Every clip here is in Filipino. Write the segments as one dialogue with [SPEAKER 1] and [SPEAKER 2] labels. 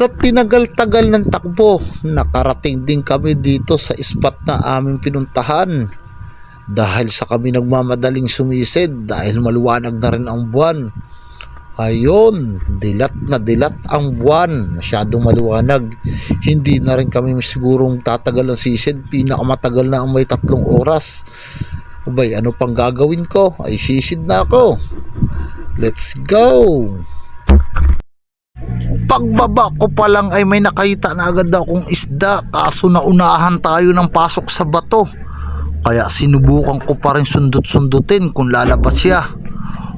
[SPEAKER 1] Sa tinagal-tagal ng takbo, nakarating din kami dito sa spot na aming pinuntahan. Dahil sa kami nagmamadaling sumisid dahil maluwanag na rin ang buwan. Ayun, dilat na dilat ang buwan, masyadong maliwanag. Hindi na rin kami sigurong tatagal ang sisid, pinakamatagal na ang may 3 oras. Abay, ano pang gagawin ko? Ay sisid na ako. Let's go! Pagbaba ko pa lang ay may nakita na agad akong isda, kaso naunahan tayo ng pasok sa bato. Kaya sinubukan ko pa rin sundot-sundutin kung lalabas siya.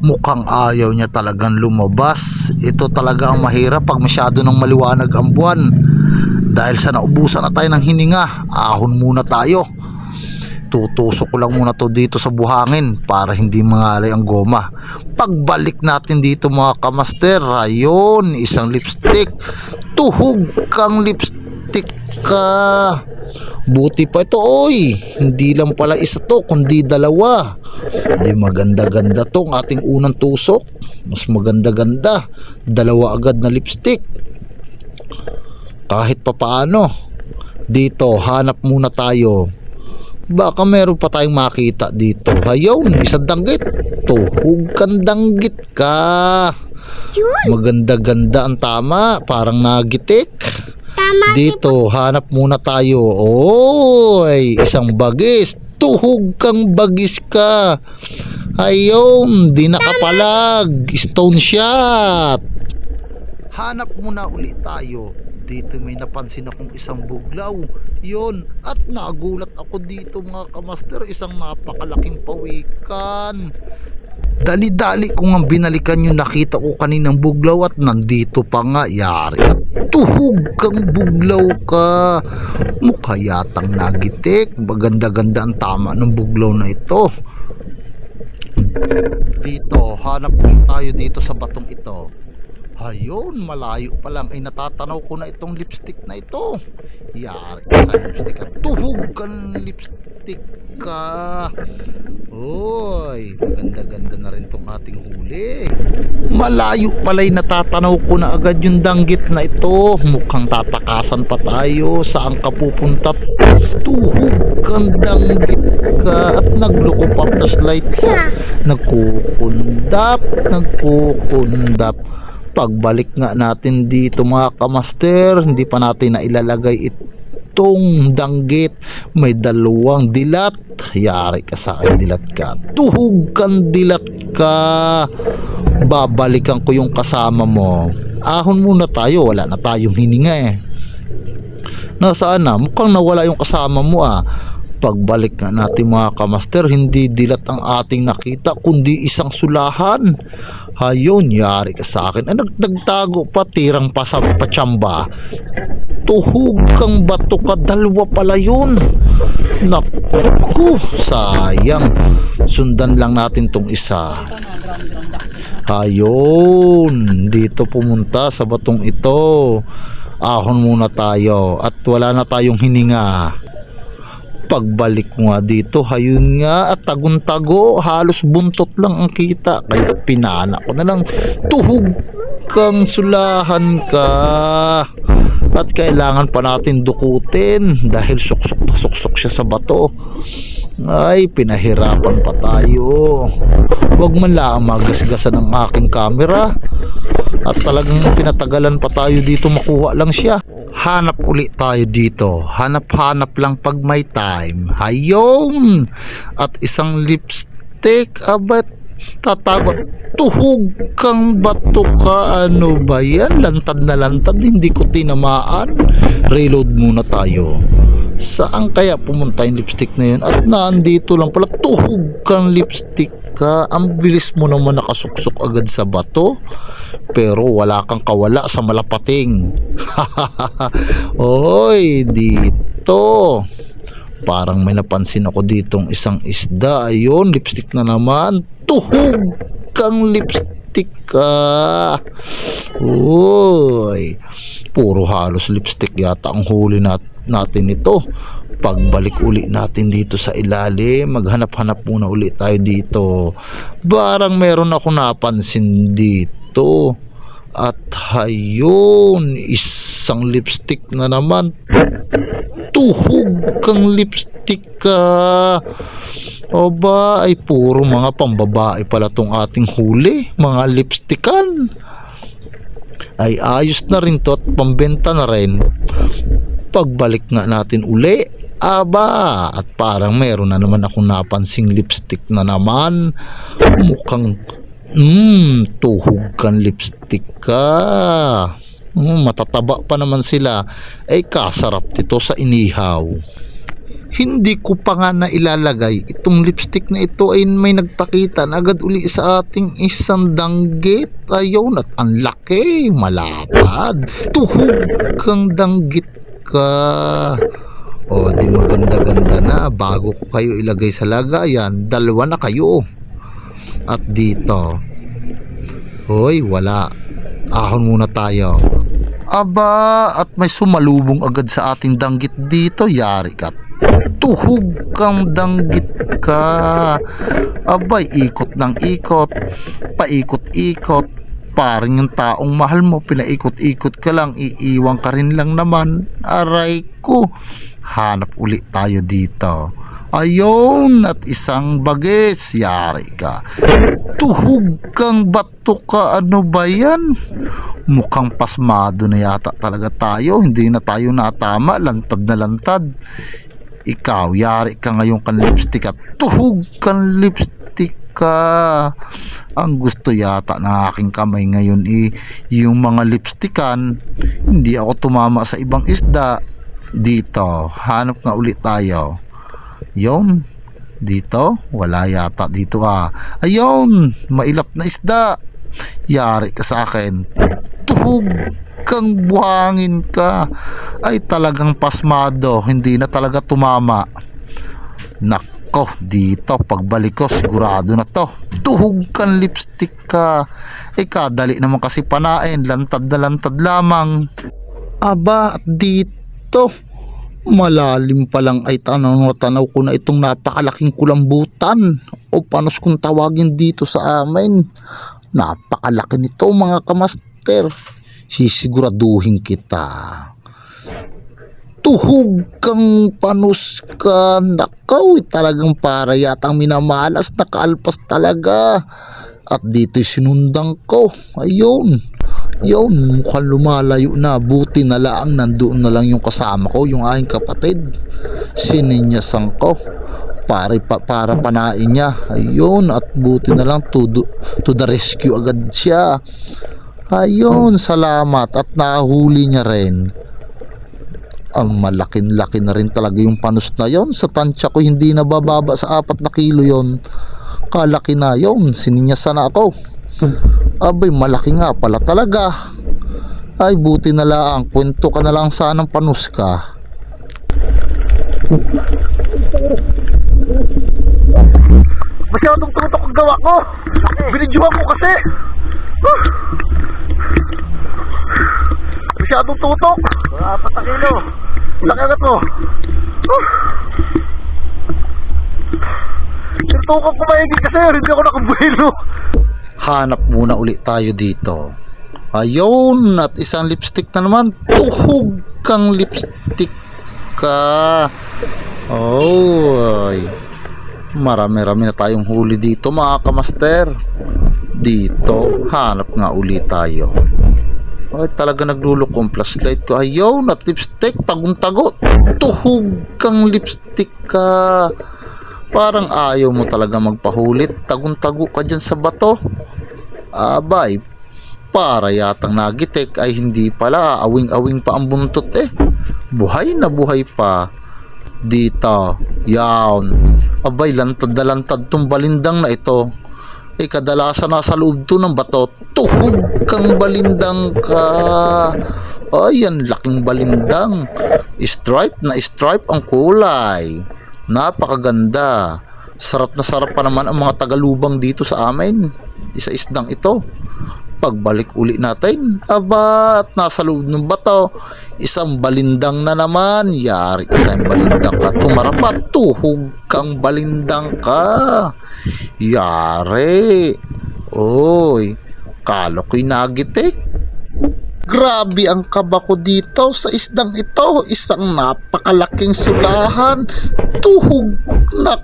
[SPEAKER 1] Mukhang ayaw niya talagang lumabas. Ito talaga ang mahirap pag masyado ng maliwanag ang buwan. Dahil sa naubusan na tayo ng hininga, ahon muna tayo. Tutusok ko lang muna to dito sa buhangin para hindi mangalay ang goma. Pagbalik natin dito mga kamaster, ayun, isang lipstick. Tuhog kang lipstick ka. Buti pa ito, oy. Hindi lang pala isa to, kundi 2. Di maganda-ganda tong ating unang tusok. Mas maganda-ganda, 2 agad na lipstick. Kahit papaano, dito hanap muna tayo. Baka meron pa tayong makita dito. Ayun, isang danggit. Tuhog kang danggit ka. Maganda-ganda ang tama, parang nagitik. Dito, hanap muna tayo. Oy, isang bagis. Tuhog kang bagis ka. Ayun, di nakapalag. Stone shot. Hanap muna ulit tayo. Dito may napansin akong isang buglaw. Yun, at nagulat ako dito mga kamaster. Isang napakalaking pawikan. Dali-dali ko nga binalikan yung nakita ko kaninang buglaw at nandito pa nga. Yari ka, tuhog kang buglaw ka. Mukha yatang nagitik. Maganda-ganda ang tama ng buglaw na ito. Dito, hanap ulit tayo dito sa batong ito. Ayun, malayo pa lang ay natatanaw ko na itong lipstick na ito. Yari ka sa lipstick at tuhog kang lipstick ka. Oy, maganda-ganda na rin tong ating huli. Malayo pala'y natatanaw ko na agad yung danggit na ito. Mukhang tatakasan pa tayo. Saan ka pupunta? Tuhog kang danggit ka. At nagloko pa flashlight ka. Nagkukundap. Pagbalik nga natin dito mga kamaster, hindi pa natin na ilalagay itong danggit. May 2 dilat. Yari ka sa akin, dilat ka. Tuhog kang dilat ka. Babalikan ko yung kasama mo. Ahon muna tayo, wala na tayong hininga eh. Nasaan na? Mukhang nawala yung kasama mo ah. Pagbalik nga natin mga kamaster, hindi dilat ang ating nakita kundi isang sulahan. Ayun, yari ka sa akin. Nagtago pa, tirang pa sa patsamba. Tuhog kang bato ka, 2 pala yun. Naku, sayang. Sundan lang natin tong isa. Ayun, dito pumunta sa batong ito. Ahon muna tayo at wala na tayong hininga. Pagbalik ko nga dito, hayun nga at tagun-tago, halos buntot lang ang kita. Kaya pinana ko na lang, tuhog kang sulahan ka. At kailangan pa natin dukutin dahil suksok na suksok siya sa bato. Ay, pinahirapan pa tayo. Huwag man lang magasgasan ng aking camera. At talagang pinatagalan pa tayo dito, makuha lang siya. Hanap ulit tayo dito. Hanap-hanap lang pag may time. Hayong! At isang lipstick. Abat, tatagot. Tuhog kang bato ka. Ano ba yan? Lantad na lantad. Hindi ko tinamaan. Reload muna tayo. Saan kaya pumunta yung lipstick na yun? At nandito lang pala. Tuhog kang lipstick ka. Ang bilis mo naman nakasuksok agad sa bato. Pero wala kang kawala sa malapating. Oy, dito. Parang may napansin ako ditong isang isda. Ayun, lipstick na naman. Tuhog kang lipstick ka. Uy, puro halos lipstick yata ang huli natin ito. Pagbalik uli natin dito sa ilalim, maghanap-hanap muna uli tayo dito. Parang meron ako napansin dito. At hayun, isang lipstick na naman. Tuhog kang lipstick ka. O ba ay puro mga pambabae pala tong ating huli, mga lipstickan. Ay ayos na rin to at pambenta na rin. Pagbalik nga natin uli, aba, at parang meron na naman akong napansing lipstick na naman. Mukhang tuhog kang lipstick ka. Matataba pa naman sila. Ay kasarap nito sa inihaw. Hindi ko pa nga na ilalagay itong lipstick na ito ay may nagpakita na agad uli sa ating isang danggit. Ayun, at ang laki, malapad. Tuhog kang danggit ka. O di maganda-ganda na. Bago ko kayo ilagay sa lagayan, dalawa na kayo. At dito, hoy, wala. Ahon muna tayo. Aba, at may sumalubong agad sa ating danggit dito. Yari ka. Tuhog kang danggit ka. Abay, ikot ng ikot. Paikot-ikot. Parang yung taong mahal mo, pinaikot-ikot ka lang, iiwang ka rin lang naman. Aray ko. Hanap ulit tayo dito. Ayun, at isang bagets. Yari ka. Tuhog kang bato ka. Ano ba yan? Mukhang pasmado na yata talaga tayo. Hindi na tayo natama. Lantad na lantad. Ikaw, yari ka ngayon kang lipstick at tuhog kang lipstick ka. Ang gusto yata ng aking kamay ngayon yung mga lipstickan. Hindi ako tumama sa ibang isda. Dito, hanap nga ulit tayo. Yun, dito, wala yata dito Ayun, mailap na isda. Yari ka sa akin. Tuhog kang buhangin ka. Ay talagang pasmado, hindi na talaga tumama. Nako, dito pagbalik ko sigurado na to. Tuhog kang lipstick ka. Kadali naman kasi panain, lantad na lantad lamang. Aba, at dito malalim pa lang ay tanaw ko na itong napakalaking kulambutan o panos kung tawagin dito sa amin. Napakalaki nito mga kamaster. Sisiguraduhin kita. Tuhog kang panos ka. Nakaw, talagang para yatang minamalas, nakaalpas talaga. At dito'y sinundang ko. Ayun. Yun, mukhang lumalayo na. Buti na lang nandoon na lang yung kasama ko, yung aking kapatid. Sininyasan ko para panain niya. Ayun, at buti na lang to the rescue agad siya. Ayun, salamat at nahuli niya rin. Ang malaking-laki na rin talaga yung panos na yon. Sa tansya ko hindi na bababa sa 4 na kilo yon. Kalaki na yon. Sininyasan na ako. Abay, malaki nga pala talaga. Ay, buti na lang. Kwento ka na lang sanang panos ka.
[SPEAKER 2] Masyadong tutok ang gawa ko. Binidyohan ko kasi. Masyadong tutok. 4 na kilo. Laki agad mo. Tinutukan ko maigit kasi hindi ako nakabuelo.
[SPEAKER 1] Hanap muna ulit tayo dito. Ayun, at isang lipstick na naman. Tuhog kang lipstick ka. Oh, ay. Marami-rami na tayong huli dito mga kamaster. Dito, hanap nga ulit tayo. Ay, talaga naglulukong flashlight ko. Ayun, at lipstick, tagong-tago. Tuhog kang lipstick ka. Parang ayaw mo talaga magpahulit. Tagong-tago ka dyan sa bato. Abay, para yatang nagitik ay hindi pala. Awing-awing pa ang buntot Buhay na buhay pa. Dito, yawn. Abay, lantad na lantad tong balindang na ito. Kadalasan nasa loob to ng bato. Tuhog kang balindang ka. Ay, yan, laking balindang. Stripe na stripe ang kulay. Napakaganda. Sarap na sarap pa naman ang mga tagalubang dito sa amin. Isa isdang ito. Pagbalik uli natin, aba, at nasa loob ng bato, isang balindang na naman. Yari ka sa balindang ka. Tumarapat, tuhog kang balindang ka. Yari. Oy, kalo ko'y nagitik. Grabe ang kaba ko dito sa isdang ito. Isang napakalaking sulahan. Tuhog na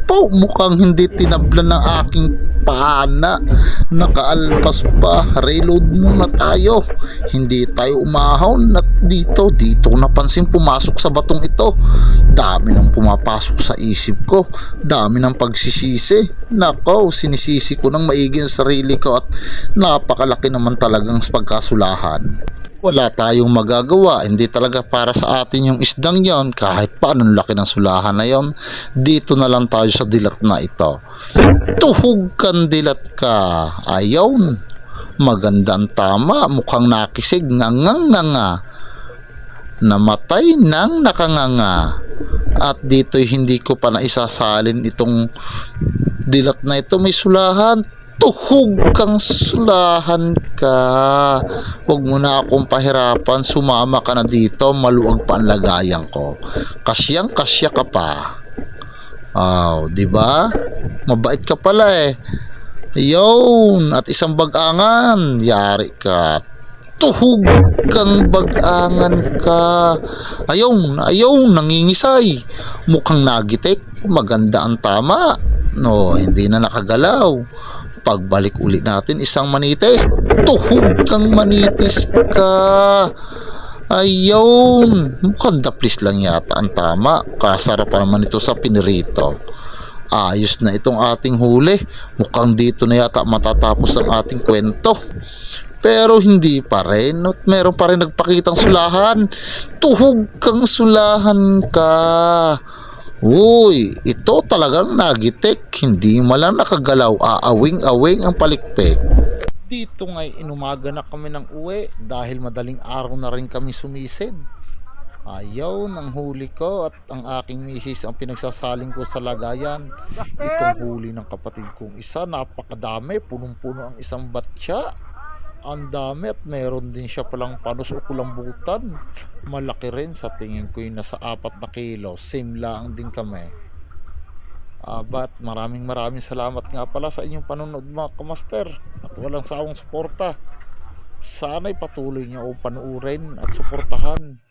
[SPEAKER 1] po. Mukhang hindi tinablan ng aking pana. Nakaalpas pa. Reload muna tayo. Hindi tayo umahon. At dito napansin pumasok sa batong ito. Dami nang pumapasok sa isip ko. Dami ng pagsisisi. Nako, sinisisi ko ng maigi ang sarili ko at napakalaki naman talagang pagkasulahan. Wala tayong magagawa, hindi talaga para sa atin yung isdang yon. Kahit paano laki ng sulahan na yon, dito na lang tayo sa dilat na ito. Tuhog kang dilat ka. Ayaw, maganda ang tama, mukhang nakisig, nga. Namatay ng nakanganga. At dito'y hindi ko pa naisasalin itong dilat na ito, may sulahan. Tuhog kang sulahan ka. Huwag mo na akong pahirapan, sumama ka na dito, maluwag pa ang lagayan ko. Kasyang kasya ka pa. Di ba? Mabait ka pala eh. Ayun, at isang bagangan, yari ka. Tuhog kang bagangan ka. Ayaw, nangingisay. Mukhang nagitik, maganda ang tama. No, hindi na nakagalaw. Pagbalik ulit natin, isang manitis. Tuhog kang manitis ka. Ayun, mukhang daplis lang yata ang tama. Kasarap pa naman ito sa pinirito. Ayos na itong ating huli. Mukhang dito na yata matatapos ang ating kwento. Pero hindi pa rin. At meron pa rin nagpakitang sulahan. Tuhog kang sulahan ka. Uy, ito talagang nagitik. Hindi malang nakagalaw. Aawing-awing ang palikpik. Dito nga'y inumaga na kami ng uwi dahil madaling araw na rin kami sumisid. Ayaw ng huli ko at ang aking misis ang pinagsasaling ko sa lagayan. Itong huli ng kapatid kong isa, napakadami, punong-puno ang isang batya. Ang dami at meron din siya palang panos o kulambutan. Malaki rin, sa tingin ko yung nasa 4 na kilo. Same lang din kami. But maraming salamat nga pala sa inyong panonood mga kamaster. At walang sawang suporta. Sana'y patuloy niyo o panuurin at suportahan.